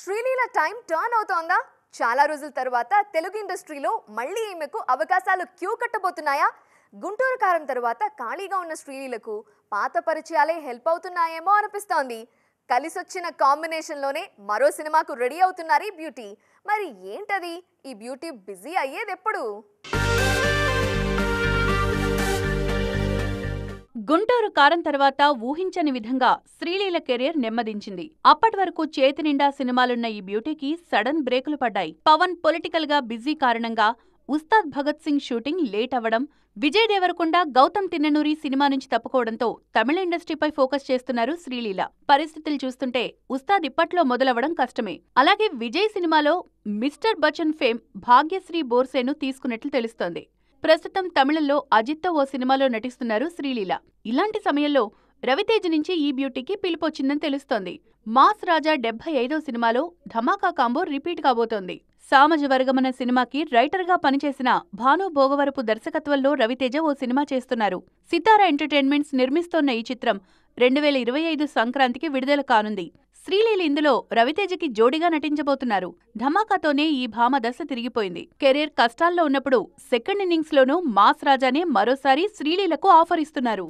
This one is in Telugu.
Sreeleela time turn అవుతోందా? చాలా రోజుల తర్వాత తెలుగు ఇండస్ట్రీలో మళ్ళీ ఈమెకు అవకాశాలు క్యూ కట్టబోతున్నాయా? గుంటూరు కారం తర్వాత ఖాళీగా ఉన్న శ్రీలీలకు పాత పరిచయాలే హెల్ప్ అవుతున్నాయేమో అనిపిస్తోంది. కలిసొచ్చిన కాంబినేషన్లోనే మరో సినిమాకు రెడీ అవుతున్నారు ఈ బ్యూటీ. మరి ఏంటది? ఈ బ్యూటీ బిజీ అయ్యేది ఎప్పుడు? గుంటూరు కారం తర్వాత ఊహించని విధంగా శ్రీలీల కెరీర్ నెమ్మదించింది. అప్పటి వరకు చేతి నిండా సినిమాలున్న ఈ బ్యూటీకి సడన్ బ్రేకులు పడ్డాయి. పవన్ పొలిటికల్ గా బిజీ కారణంగా ఉస్తాద్ భగత్ సింగ్ షూటింగ్ లేట్ అవ్వడం, విజయ్ దేవరకొండ, గౌతమ్ తిన్ననూరి సినిమా నుంచి తప్పుకోవడంతో తమిళ ఇండస్ట్రీపై ఫోకస్ చేస్తున్నారు శ్రీలీల. పరిస్థితులు చూస్తుంటే ఉస్తాద్ ఇప్పట్లో మొదలవడం కష్టమే. అలాగే విజయ్ సినిమాలో మిస్టర్ బచ్చన్ ఫేమ్ భాగ్యశ్రీ బోర్సేను తీసుకున్నట్లు తెలుస్తోంది. ప్రస్తుతం తమిళంలో అజిత్తో ఓ సినిమాలో నటిస్తున్నారు శ్రీలీల. ఇలాంటి సమయంలో రవితేజ నుంచి ఈ బ్యూటీకి పిలుపొచ్చిందని తెలుస్తోంది. మాస్ రాజా 75వ సినిమాలో ధమాకా కాంబో రిపీట్ కాబోతోంది. సామాజ వర్గమన సినిమాకి రైటర్ గా పనిచేసిన భాను భోగవరపు దర్శకత్వంలో రవితేజ ఓ సినిమా చేస్తున్నారు. సితారా ఎంటర్టైన్మెంట్స్ నిర్మిస్తోన్న ఈ చిత్రం 2025 సంక్రాంతికి విడుదల కానుంది. శ్రీలీల ఇందులో రవితేజకి జోడిగా నటించబోతున్నారు. ధమాకాతోనే ఈ భామ దశ తిరిగిపోయింది. కెరీర్ కష్టాల్లో ఉన్నప్పుడు సెకండ్ ఇన్నింగ్స్ లోనూ మాస్ రాజానే మరోసారి శ్రీలీలకు ఆఫర్ ఇస్తున్నారు.